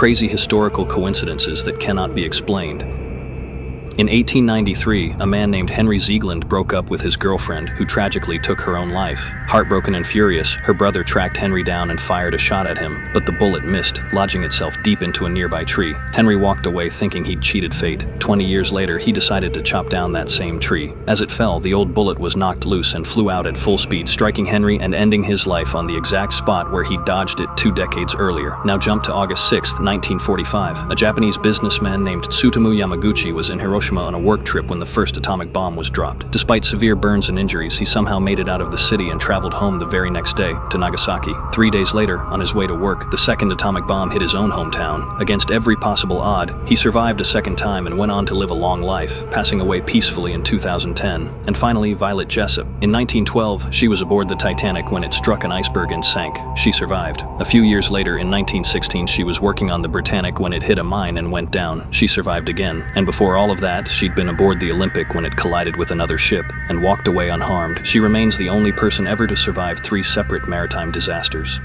crazy historical coincidences that cannot be explained. In 1893, a man named Henry Ziegland broke up with his girlfriend, who tragically took her own life. Heartbroken and furious, her brother tracked Henry down and fired a shot at him, but the bullet missed, lodging itself deep into a nearby tree. Henry walked away thinking he'd cheated fate. 20 years later, he decided to chop down that same tree. As it fell, the old bullet was knocked loose and flew out at full speed, striking Henry and ending his life on the exact spot where he dodged it 2 decades earlier. Now jump to August 6, 1945. A Japanese businessman named Tsutomu Yamaguchi was in Hiroshima on a work trip when the first atomic bomb was dropped. Despite severe burns and injuries, he somehow made it out of the city and traveled home the very next day to Nagasaki. 3 days later, on his way to work, the second atomic bomb hit his own hometown. Against every possible odd, he survived a second time and went on to live a long life, passing away peacefully in 2010. And finally, Violet Jessup. In 1912, she was aboard the Titanic when it struck an iceberg and sank. She survived. A few years later, in 1916, she was working on the Britannic when it hit a mine and went down. She survived again. And before all of that, she'd been aboard the Olympic when it collided with another ship and walked away unharmed. She remains the only person ever to survive 3 separate maritime disasters.